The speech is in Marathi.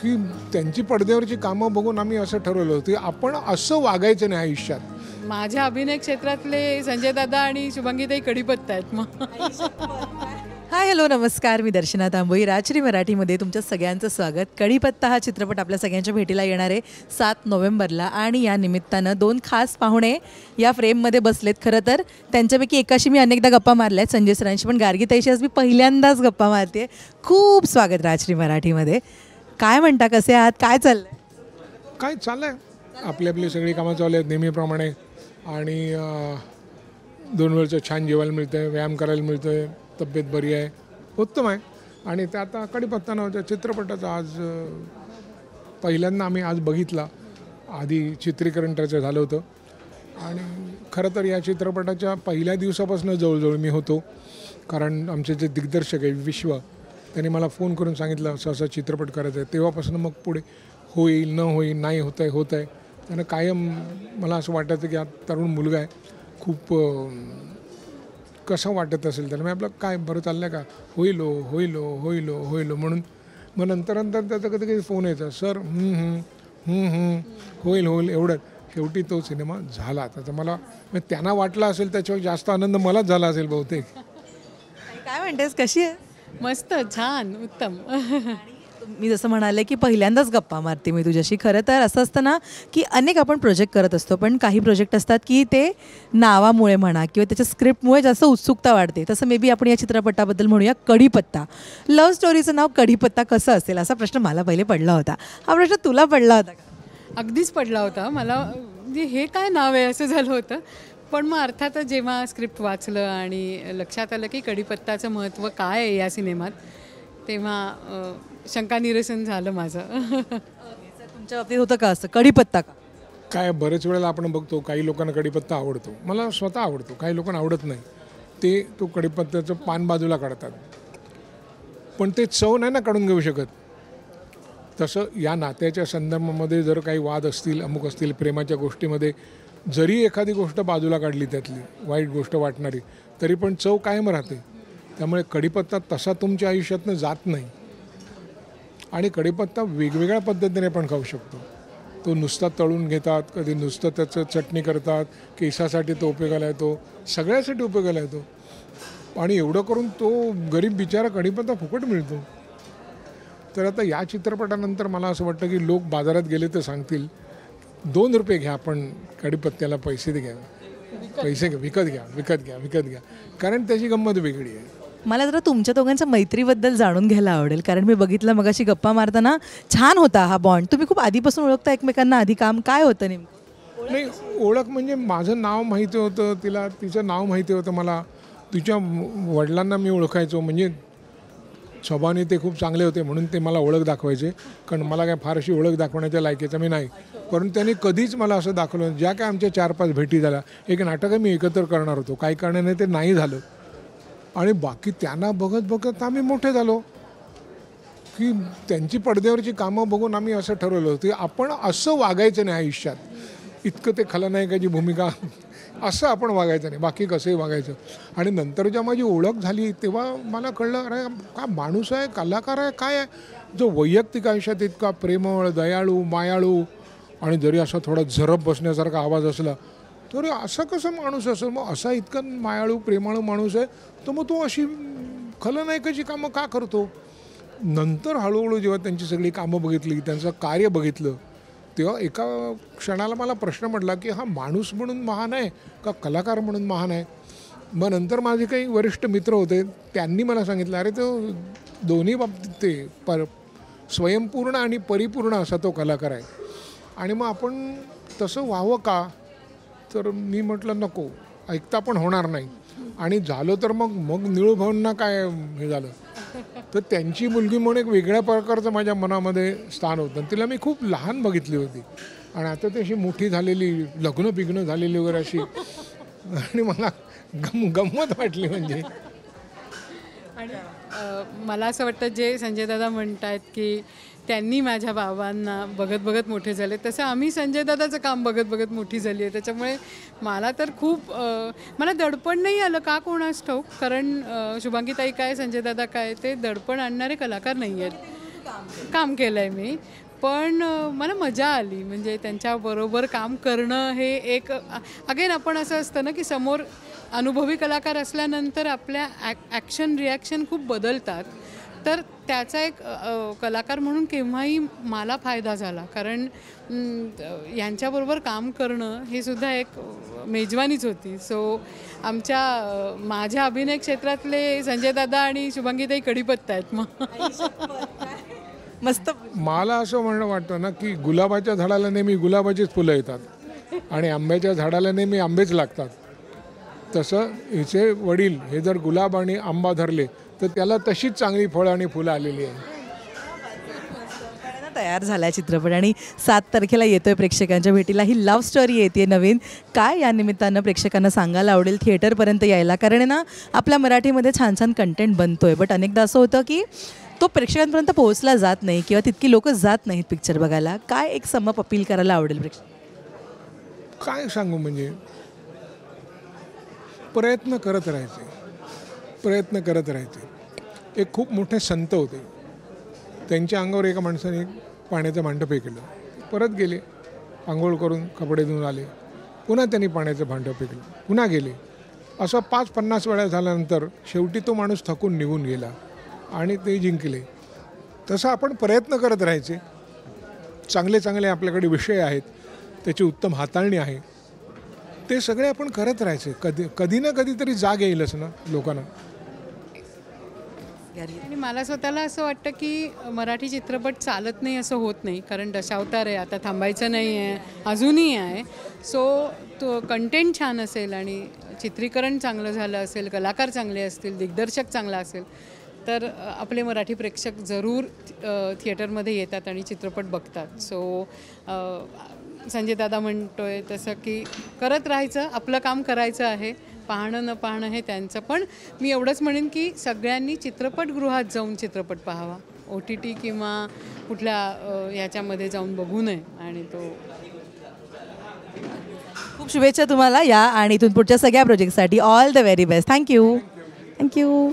की त्यांची पडद्यावरची कामं बघून आम्ही असं ठरवलं की आपण असं वागायचं नाही आयुष्यात. माझ्या अभिनय क्षेत्रातले संजय दादा आणि शुभांगीताई कडीपत्ता आहेत मग. हाय हॅलो नमस्कार, मी दर्शना तांबोई. राजश्री मराठीमध्ये तुमच्या सगळ्यांचं स्वागत. कडीपत्ता हा चित्रपट आपल्या सगळ्यांच्या भेटीला येणार आहे 7 नोव्हेंबरला आणि या निमित्तानं 2 खास पाहुणे या फ्रेममध्ये बसलेत. खरं तर त्यांच्यापैकी एकाशी मी अनेकदा गप्पा मारल्या आहेत, संजय सरांशी, पण गार्गीताईशी आज मी पहिल्यांदाच गप्पा मारते. खूप स्वागत राजश्री मराठीमध्ये. काय म्हणता, कसे आहात, काय चाललं आहे? काय चाललं आहे, आपली आपली सगळी कामं चालू आहेत नेहमीप्रमाणे. आणि 2 वेळचं छान जेवायला मिळतं आहे, व्यायाम करायला मिळतो आहे, तब्येत बरी आहे, उत्तम आहे. आणि ते आता कडीपत्ता नावाच्या चित्रपटाचा आज पहिल्यांदा आम्ही आज बघितला. आधी चित्रीकरण त्याचं झालं होतं आणि खरं तर या चित्रपटाच्या पहिल्या दिवसापासून जवळजवळ मी होतो. कारण आमचे जे दिग्दर्शक आहे विश्व, त्यांनी मला फोन करून सांगितलं असं असं चित्रपट करायचं आहे. तेव्हापासून मग पुढे होईल न होईल, नाही होत आहे. त्यानं कायम मला असं वाटायचं की हा तरुण मुलगा आहे, खूप कसं वाटत असेल त्याला. मी आपलं काय बरं चाललं आहे का, होईल म्हणून. मग नंतर त्याचा कधी कधी फोन यायचा, सर होईल एवढंच. शेवटी तो सिनेमा झाला. त्याचा मला त्यांना वाटला असेल त्याच्यावर जास्त आनंद मलाच झाला असेल बहुतेक. काय म्हणतेस, कशी आहे? मस्त, छान, उत्तम. मी जसं म्हणाले की पहिल्यांदाच गप्पा मारते मी तुझ्याशी. खरं तर असं असतं ना की अनेक आपण प्रोजेक्ट करत असतो, पण काही प्रोजेक्ट असतात की ते नावामुळे म्हणा किंवा त्याच्या स्क्रिप्टमुळे जास्त उत्सुकता वाढते. तसं मे बी आपण या चित्रपटाबद्दल म्हणूया कडीपत्ता. लव्ह स्टोरीचं नाव कडीपत्ता कसं असेल असा प्रश्न मला पहिले पडला होता. हा प्रश्न तुला पडला होता का? अगदीच पडला होता मला. म्हणजे हे काय नाव आहे असं झालं होतं. पण मग अर्थातच जेव्हा स्क्रिप्ट वाचलं आणि लक्षात आलं की कडीपत्ताचं महत्त्व काय आहे या सिनेमात, तेव्हा शंका निरसन झालं माझं. तुमच्या बाबतीत होतं का असं, कडीपत्ता का? काय बरेच वेळेला आपण बघतो काही लोकांना कडीपत्ता आवडतो, मला स्वतः आवडतो, काही लोकांना आवडत नाही. ते तो कडीपत्त्याचं पान बाजूला काढतात, पण ते चव नाही ना काढून घेऊ शकत. तसं या नात्याच्या संदर्भामध्ये जर काही वाद असतील, अमुक असतील, प्रेमाच्या गोष्टीमध्ये जरी एखादी गोष्ट बाजूला काढली, त्यातली वाईट गोष्ट वाटणारी, तरी पण चव कायम राहते. त्यामुळे कडीपत्ता तसा तुमच्या आयुष्यातनं जात नाही. आणि कडीपत्ता वेगवेगळ्या पद्धतीने पण खाऊ शकतो. तो नुसता तळून घेतात, कधी नुसतं त्याचं चटणी करतात, केसासाठी तो उपयोगाला येतो, सगळ्यासाठी उपयोगाला येतो. आणि एवढं करून तो गरीब बिचारा कडीपत्ता फुकट मिळतो. तर आता या चित्रपटानंतर मला असं वाटतं की लोक बाजारात गेले तर सांगतील 2 रुपये घ्या, पण कडीपत्त्याला पैसे घ्या, विकत घ्या. कारण त्याची गंमत वेगळी आहे. मला जरा तुमच्या दोघांच्या मैत्रीबद्दल जाणून घ्यायला आवडेल, कारण मी बघितलं मगाशी गप्पा मारताना, छान होता हा बॉन्ड. तुम्ही खूप आधीपासून ओळखता एकमेकांना, आधी काम काय होतं नेमकं? नाही, ओळख म्हणजे माझं नाव माहिती होतं तिला, तिचं नाव माहिती होतं मला. तिच्या वडिलांना मी ओळखायचो, म्हणजे स्वभावाने ते खूप चांगले होते म्हणून ते मला ओळख दाखवायचे. कारण मला काय फार अशी ओळख दाखवण्याच्या लायकीचा मी नाही, परंतु त्यांनी कधीच मला असं दाखवलं. ज्या काय आमच्या 4-5 भेटी झाल्या, एक नाटक मी एकत्र करणार होतो, काही कारणाने ते नाही झालं. आणि बाकी त्यांना बघत आम्ही मोठे झालो की त्यांची पडद्यावरची कामं बघून आम्ही असं ठरवलं होतं की आपण असं वागायचं नाही आयुष्यात. इतकं ते खलनायकाची भूमिका, असं आपण वागायचं नाही, बाकी कसंही वागायचं. आणि नंतर जेव्हा माझी ओळख झाली तेव्हा मला कळलं, अरे का माणूस आहे, कलाकार आहे, काय आहे, जो वैयक्तिक आयुष्यात इतका प्रेमळ, दयाळू, मायाळू, आणि जरी असा थोडा झरप बसण्यासारखा आवाज असला तर असं कसं माणूस असेल. मग असा इतका मायाळू प्रेमाळू माणूस आहे, तर मग तो अशी खलनायकाची कामं का करतो. नंतर हळूहळू जेव्हा त्यांची सगळी कामं बघितली, त्यांचं कार्य बघितलं, तेव्हा एका क्षणाला मला प्रश्न पडला की हा माणूस म्हणून महान आहे का कलाकार म्हणून महान आहे. मग नंतर माझे काही वरिष्ठ मित्र होते, त्यांनी मला सांगितलं, अरे तो दोन्ही बाबतीत ते स्वयंपूर्ण आणि परिपूर्ण असा तो कलाकार आहे. आणि मग आपण तसं व्हावं का. तर मी म्हटलं नको, ऐकता पण होणार नाही. आणि झालं तर मग निळूभाऊंना काय हे झालं. तर त्यांची मुलगी म्हणून एक वेगळ्या प्रकारचं माझ्या मनामध्ये स्थान होतं. तिला मी खूप लहान बघितली होती आणि आता ती अशी मोठी झालेली, लग्न झालेली वगैरे अशी, आणि मला गंमत वाटली. म्हणजे आणि मला असं वाटतं जे संजय दादा म्हणत आहेत की त्यांनी माझ्या बाबांना बघत मोठे झाले, तसं आम्ही संजय दादाचं काम बघत मोठी झाली आहे. त्याच्यामुळे मला तर खूप मला दडपण नाही आलं का कोणास ठाऊक. कारण शुभांगीताई काय, संजय दादा काय, ते दडपण आणणारे कलाकार नाही आहेत. काम केलं आहे मी. पण मला मजा आली. म्हणजे त्यांच्याबरोबर काम करणं हे एक अगेन आपण असं असतं ना की समोर अनुभवी कलाकार असल्यानंतर आपल्या ॲक्शन रिॲक्शन खूप बदलतात. तर त्याचा एक कलाकार म्हणून केव्हाही मला फायदा झाला. कारण यांच्याबरोबर काम करणं हे सुद्धा एक मेजवानीच होती. सो माझ्या अभिनय क्षेत्रातले संजय दादा आणि शुभांगीताई कडीपत्ता आहेत. मग मस्त. मला असं म्हणणं वाटतं ना की गुलाबाच्या झाडाला नेहमी गुलाबाचीच फुलं येतात आणि आंब्याच्या झाडाला नेहमी आंबेच लागतात. तसं हिचे वडील हे जर गुलाब आणि आंबा धरले तर त्याला तशीच चांगली फळं आणि फुलं आलेली आहे. तयार झाला आहे चित्रपट आणि 7 तारखेला येतोय प्रेक्षकांच्या भेटीला. ही लव्ह स्टोरी येते नवीन. काय या निमित्तानं प्रेक्षकांना सांगायला आवडेल थिएटरपर्यंत यायला? कारण ना आपल्या मराठीमध्ये छान छान कंटेंट बनतोय, बट अनेकदा असं होतं की तो प्रेक्षकांपर्यंत पोहोचला जात नाही किंवा तितकी लोक जात नाहीत पिक्चर बघायला. काय एक समप अपील करायला आवडेल प्रेक्षक? काय सांगू, म्हणजे प्रयत्न करत राहायचे, प्रयत्न करत राहायचे. एक खूप मोठे संत होते, त्यांच्या अंगावर एका माणसाने एक पाण्याचं भांडं फेकलं. परत गेले, आंघोळ करून कपडे धुवून आले, पुन्हा त्यांनी पाण्याचं भांडं फेकलं, पुन्हा गेले. असं 5-50 वेळा झाल्यानंतर शेवटी तो माणूस थकून निघून गेला आणि ते जिंकले. तसं आपण प्रयत्न करत राहायचे. चांगले चांगले आपल्याकडे विषय आहेत, त्याची उत्तम हाताळणी आहे, ते सगळे आपण करत राहायचे. कधी ना कधीतरी जाग येईलच ना लोकांना. आणि मला स्वतःला असं वाटतं की मराठी चित्रपट चालत नाही असं होत नाही. कारण दशावतार आहे, आता थांबायचं नाही आहे, अजूनही आहे. सो तो कंटेंट छान असेल आणि चित्रीकरण चांगलं झालं असेल, कलाकार चांगले असतील, दिग्दर्शक चांगला असेल तर आपले मराठी प्रेक्षक जरूर थिएटरमध्ये येतात आणि चित्रपट बघतात. सो संजय दादा म्हणतोय तसं की करत राहायचं, आपलं काम करायचं आहे. पाहणं न पाहणं हे त्यांचं. पण मी एवढंच म्हणेन की सगळ्यांनी चित्रपटगृहात जाऊन चित्रपट पाहावा, OTT किंवा कुठल्या याच्यामध्ये जाऊन बघू नये. आणि तो खूप शुभेच्छा तुम्हाला या आणि इथून पुढच्या सगळ्या प्रोजेक्टसाठी. All the very best. Thank you.